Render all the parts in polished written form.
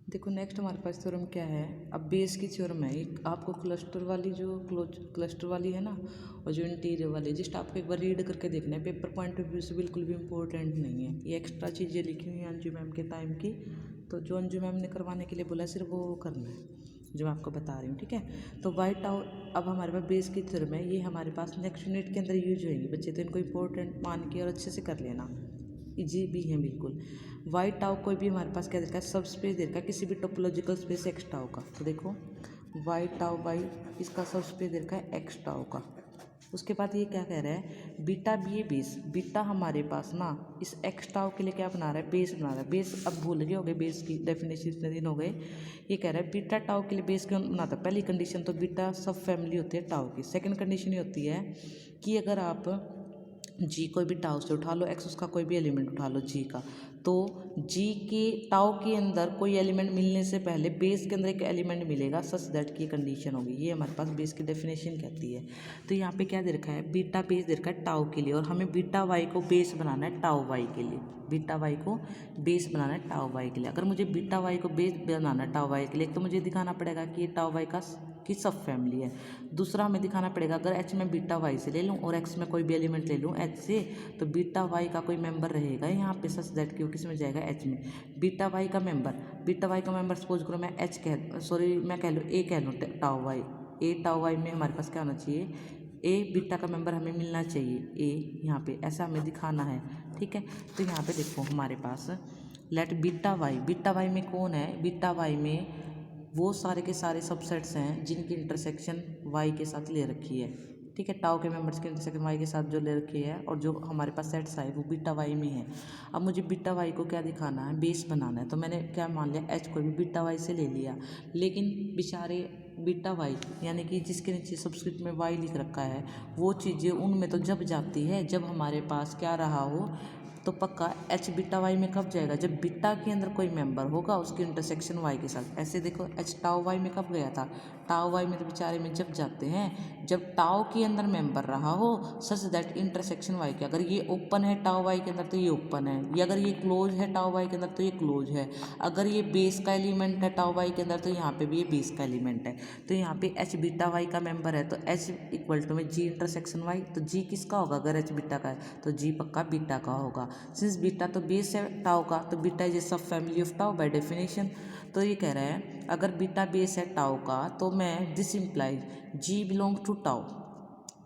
देखो नेक्स्ट हमारे पास थ्योरम क्या है। अब बेस की थ्योरम है, एक आपको क्लस्टर वाली जो क्लस्टर वाली है ना, और जो इंटीरियर वाली, जस्ट आपको एक बार रीड करके देखना है, पेपर पॉइंट ऑफ व्यू से बिल्कुल भी इंपॉर्टेंट नहीं है। ये एक्स्ट्रा चीज़ें लिखी हुई हैं अंजू मैम के टाइम की, तो जो अंजू मैम ने करवाने के लिए बोला सिर्फ वो करना है जो मैं आपको बता रही हूँ, ठीक है। तो वाइट आउट अब हमारे पास बेस की थ्योरम है, ये हमारे पास नेक्स्ट यूनिट के अंदर यूज होएगी बच्चे, तो इनको इंपॉर्टेंट मान के और अच्छे से कर लेना, इजी भी हैं बिल्कुल। वाई टाउ कोई भी हमारे पास क्या दे रखा है, सब स्पेस दे रखा है किसी भी टोपोलॉजिकल स्पेस एक्स टाउ का। तो देखो वाई टाउ वाई, इसका सब स्पेस दे रखा है एक्स टाउ का। उसके बाद ये क्या कह रहा है, बीटा बी ए बेस, बीटा हमारे पास ना इस एक्स टाउ के लिए क्या बना रहा है, बेस बना रहा है। बेस अब भूल गए हो गए, बेस की डेफिनेशन इतने दिन हो गए। ये कह रहा है बीटा टाउ के लिए बेस क्यों बनाता है। पहली कंडीशन तो बीटा सब फैमिली होती है टाउ की। सेकंड कंडीशन ये होती है कि अगर आप जी कोई भी टाउ से उठा लो, एक्स उसका कोई भी एलिमेंट उठा लो जी का, तो जी के टाउ के अंदर कोई एलिमेंट मिलने से पहले बेस के अंदर एक एलिमेंट मिलेगा, सच दैट की कंडीशन होगी। ये हमारे पास बेस की डेफिनेशन कहती है। तो यहाँ पे क्या दे रखा है, बीटा बेस दे रखा है टाउ के लिए, और हमें बीटा वाई को बेस बनाना है टाउ वाई के लिए। बीटा वाई को बेस बनाना है टाउ वाई के लिए। अगर मुझे बीटा वाई को बेस बनाना है टाउ वाई के लिए, तो मुझे दिखाना पड़ेगा कि ये टाउ वाई का की सब फैमिली है। दूसरा हमें दिखाना पड़ेगा अगर एच में बीटा वाई से ले लूँ और एक्स में कोई भी एलिमेंट ले लूँ एच से, तो बीटा वाई का कोई मेंबर रहेगा यहाँ पे, सच दैट कि वो किस में जाएगा, एच में। बीटा वाई का मेंबर सपोज करो मैं एच कह सॉरी मैं कह लूँ ए कह लूँ टाउ वाई, ए टाउ वाई में हमारे पास क्या होना चाहिए, ए बीटा का मेंबर हमें मिलना चाहिए ए, यहाँ पे ऐसा हमें दिखाना है, ठीक है। तो यहाँ पे देखो हमारे पास लेट बीटा वाई में कौन है, बीटा वाई में वो सारे के सारे सबसेट्स हैं जिनकी इंटरसेक्शन वाई के साथ ले रखी है, ठीक है। टाउ के मेंबर्स की इंटरसेक्शन वाई के साथ जो ले रखी है, और जो हमारे पास सेट्स आए वो बीटा वाई में है। अब मुझे बीटा वाई को क्या दिखाना है, बेस बनाना है। तो मैंने क्या मान लिया, एच को भी बीटा वाई से ले लिया, लेकिन बेचारे बीटा वाई यानी कि जिसके नीचे सबस्क्रिप्ट में वाई लिख रखा है, वो चीज़ें उनमें तो जब जाती है जब हमारे पास क्या रहा हो, तो पक्का एच बीटा वाई में कब जाएगा, जब बीटा के अंदर कोई मेंबर होगा उसकी इंटरसेक्शन वाई के साथ। ऐसे देखो एच टाउ वाई में कब गया था, टाउ वाई में तो बेचारे में जब जाते हैं जब टाउ के अंदर मेंबर रहा हो, सच दैट इंटरसेक्शन वाई के। अगर ये ओपन है टाउ वाई के अंदर तो ये ओपन है, या अगर ये क्लोज है टाउ वाई के अंदर तो ये क्लोज है। अगर ये बेस का एलिमेंट है टाउ वाई के अंदर तो यहाँ पे भी ये बेस का एलिमेंट है। तो यहाँ पे एच बीटा वाई का मेंबर है, तो एच इक्वल टू में जी इंटरसेक्शन वाई, तो जी किसका होगा, अगर एच बीटा का है तो जी पक्का बीटा का होगा। सिंस बीटा तो बेस है टाउ का, तो बीटा इज ए सब family of tau by definition. तो ये कह रहा है अगर बीटा बेस है टाउ का, तो मैं this implies G belong to tau.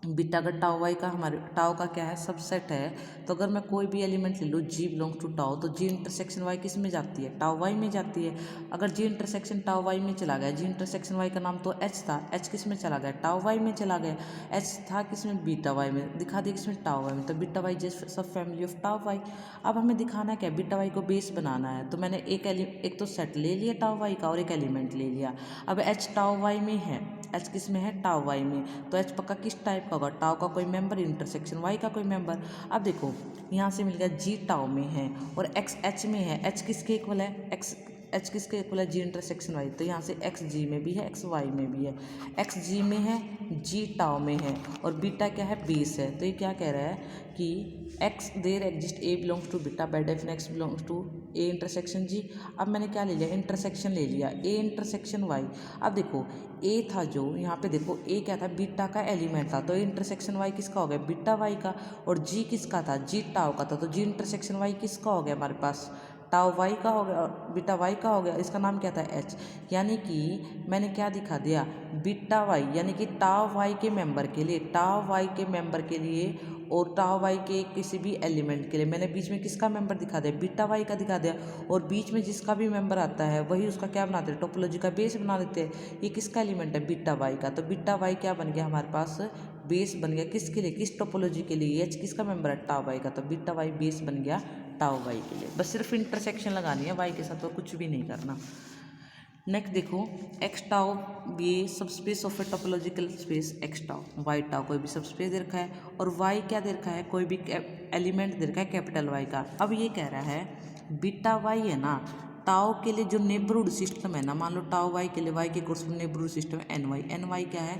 Beta अगर टाउ वाई का हमारे टाउ का क्या है, सबसेट है, तो अगर मैं कोई भी एलिमेंट ले लूँ जी बिलोंग टू टाउ, तो जी इंटरसेक्शन वाई किस में जाती है, टाउ वाई में जाती है। अगर जी इंटरसेक्शन टाउ वाई में चला गया, जी इंटरसेक्शन वाई का नाम तो एच था, एच किस में चला गया, टाउ वाई में चला गया। एच था किस में, बीटा वाई में, दिखा दिया किसमें, टाउ वाई में, तो बीटा वाई जस्ट सब फैमिली ऑफ टाउ वाई। अब हमें दिखाना है क्या, बीटा वाई को बेस बनाना है, तो मैंने एक तो सेट ले लिया टाउ वाई का और एक एलिमेंट ले लिया। अब एच टाउ वाई में है, एच किस में है, टाउ वाई में, तो एच पक्का किस टाइप का होगा, टाउ का कोई मेंबर इंटरसेक्शन वाई का कोई मेंबर। अब देखो यहाँ से मिल गया जी टाउ में है और एक्स एच में है, एच किसके इक्वल है, एक्स एच किसके इक्वल है, जी इंटरसेक्शन वाई, तो यहाँ से एक्स जी में भी है एक्स वाई में भी है, एक्स जी में है जी टाउ में है, और बीटा क्या है, बेस है। तो ये क्या कह रहा है कि x there exist a belongs to beta by definition x belongs to a intersection जी। अब मैंने क्या ले लिया, इंटरसेक्शन ले लिया, ए इंटरसेक्शन वाई। अब देखो ए था जो यहाँ पे देखो ए क्या था, बीटा का एलिमेंट था, तो इंटरसेक्शन वाई किसका हो गया, बीटा वाई का, और जी किसका था, जी टाउ का था, तो जी इंटरसेक्शन वाई किसका हो गया हमारे पास, टाउ वाई का हो गया, बीटा वाई का हो गया, इसका नाम क्या था, एच। यानी कि मैंने क्या दिखा दिया, बीटा वाई यानी कि टाउ वाई के मेंबर के लिए, टाउ वाई के मेंबर के लिए और टाउ वाई के किसी भी एलिमेंट के लिए मैंने बीच में किसका मेंबर दिखा दिया, बीटा वाई का दिखा दिया, और बीच में जिसका भी मेंबर आता है वही उसका क्या बनाते हैं, टोपोलॉजी का बेस बना देते हैं। ये किसका एलिमेंट है, बीटा वाई का, तो बीटा वाई क्या बन गया हमारे पास, बेस बन गया किसके लिए, किस टोपोलॉजी के लिए, एच किसका मेंबर है, टाउ वाई का, तो बीटा वाई बेस बन गया टाउ वाई के लिए। बस सिर्फ इंटरसेक्शन लगानी है वाई के साथ, तो कुछ भी नहीं करना। नेक्स्ट देखो एक्स टाउ ये subspace of a topological space x tau, Y tau कोई भी सब स्पेस दे रखा है, और वाई क्या दे रखा है, कोई भी एलिमेंट दे रखा है कैपिटल वाई का। अब ये कह रहा है बीटा वाई है ना, टाउ के लिए जो नेबरहुड सिस्टम है ना, मान लो टाउ वाई के लिए, वाई के कोर्स में नेबरहुड सिस्टम है एन वाई क्या है,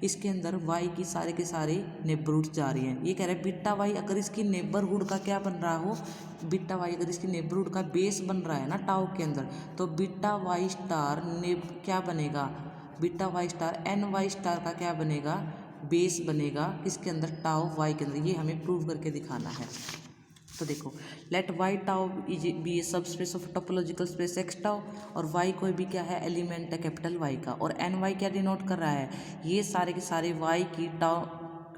इसके अंदर वाई की सारे के सारे नेबरहुड जा रही हैं। ये कह रहा है बीटा वाई अगर इसकी नेबरहुड का क्या बन रहा हो, बीटा वाई अगर इसकी नेबरहुड का बेस बन रहा है ना टाउ के अंदर, तो बीटा वाई स्टार क्या बनेगा, beta Y star N Y star का क्या बनेगा, बेस बनेगा किसके अंदर, टाउ वाई के अंदर। ये हमें प्रूव करके दिखाना है। तो देखो, let y tau is be a subspace of topological space x tau, और वाई कोई भी क्या है, एलिमेंट है कैपिटल वाई का, और एन वाई क्या डिनोट कर रहा है, ये सारे के सारे वाई की टाउ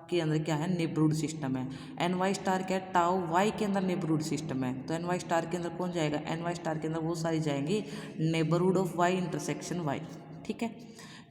के अंदर क्या है, नेबरहुड सिस्टम है। एन वाई स्टार क्या है, टाउ वाई के अंदर नेबरहुड सिस्टम है, तो एन वाई स्टार के अंदर कौन जाएगा, एन वाई स्टार के अंदर वो सारी जाएंगी neighbourhood of Y intersection Y. ठीक है,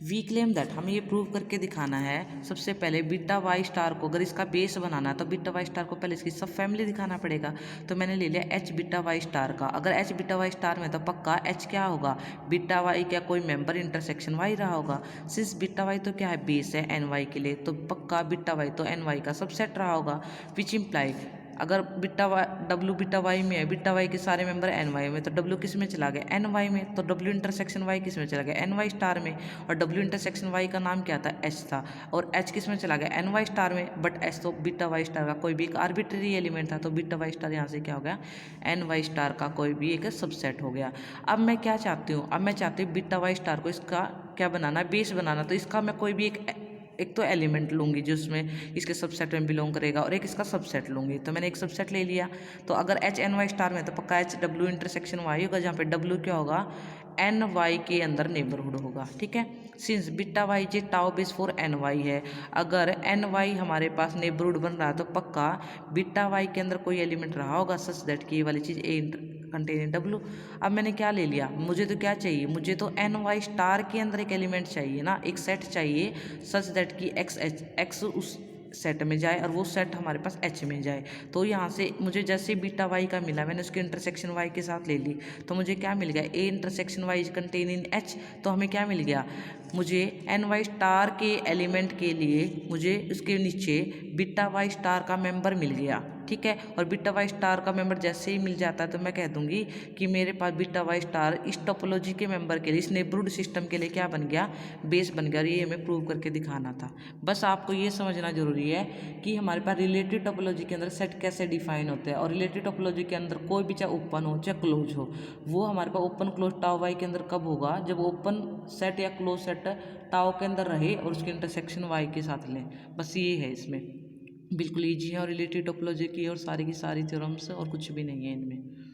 वी क्लेम दैट, हमें ये प्रूव करके दिखाना है। सबसे पहले बीटा वाई स्टार को अगर इसका बेस बनाना है तो बीटा वाई स्टार को पहले इसकी सब फैमिली दिखाना पड़ेगा। तो मैंने ले लिया एच बीटा वाई स्टार का, अगर एच बीटा वाई स्टार में तो पक्का एच क्या होगा, बीटा वाई क्या कोई मेंबर इंटरसेक्शन वाई रहा होगा। सिंस बीटा वाई तो क्या है, बेस है एन वाई के लिए, तो पक्का बीटा वाई तो एन वाई का सबसेट रहा होगा। विच इम्प्लाई, अगर beta Y W beta Y में है, बीटा वाई के सारे मेंबर एन वाई में, तो डब्ल्यू किस में चला गया, एन वाई में, तो डब्ल्यू इंटरसेक्शन वाई किस में चला गया, एन वाई स्टार में, और डब्ल्यू इंटरसेक्शन वाई का नाम क्या था, एच था, और एच किस में चला गया, एन वाई स्टार में, बट एच तो बीटा वाई स्टार का कोई भी एक आर्बिट्ररी एलिमेंट था, तो बीटा वाई स्टार यहाँ से क्या हो गया, एन वाई स्टार का कोई भी एक सबसेट हो गया। अब मैं क्या चाहती हूँ, अब मैं चाहती हूँ बीटा वाई स्टार को इसका क्या बनाना, बेस बनाना, तो इसका मैं कोई भी एक तो एलिमेंट लूँगी जिसमें इसके सबसेट में बिलोंग करेगा, और एक इसका सबसेट लूँगी। तो मैंने एक सबसेट ले लिया, तो अगर एच एन वाई स्टार में तो पक्का एच डब्ल्यू इंटरसेक्शन वाई होगा, जहाँ पे डब्ल्यू क्या होगा, एन वाई के अंदर नेबरहुड होगा। ठीक है, since beta Y J tau base for N Y है, अगर एन वाई हमारे पास नेबरहुड बन रहा है तो पक्का बीटा वाई के अंदर कोई एलिमेंट रहा होगा सच दैट की ये वाली चीज़ ए कंटेन डब्ल्यू। अब मैंने क्या ले लिया, मुझे तो क्या चाहिए, मुझे तो एन वाई स्टार के अंदर एक एलिमेंट चाहिए ना, एक सेट चाहिए सच दैट की एक्स उस सेट में जाए और वो सेट हमारे पास एच में जाए। तो यहाँ से मुझे जैसे बीटा वाई का मिला, मैंने उसकी इंटरसेक्शन वाई के साथ ले ली, तो मुझे क्या मिल गया, A intersection Y is contain in H, तो हमें क्या मिल गया, मुझे एन वाई स्टार के एलिमेंट के लिए मुझे उसके नीचे बीटा वाई स्टार का मेंबर मिल गया। ठीक है, और बीटा वाई स्टार का मेंबर जैसे ही मिल जाता है तो मैं कह दूंगी कि मेरे पास बीटा वाई स्टार इस टोपोलॉजी के मेंबर के लिए, इस नेबरहुड सिस्टम के लिए क्या बन गया, बेस बन गया। ये हमें प्रूव करके दिखाना था। बस आपको ये समझना जरूरी है कि हमारे पास रिलेटिव टोपोलॉजी के अंदर सेट कैसे डिफाइन होते हैं, और रिलेटिव टोपोलॉजी के अंदर कोई भी चाहे ओपन हो चाहे क्लोज हो, वो हमारे पास ओपन क्लोज टाउ वाई के अंदर कब होगा, जब ओपन सेट या क्लोज सेट टाउ के अंदर रहे और उसके इंटरसेक्शन वाई के साथ लें। बस ये है, इसमें बिल्कुल ईजी है, और रिलेटिव टोपोलॉजी की और सारी की सारी थ्योरम्स, और कुछ भी नहीं है इनमें।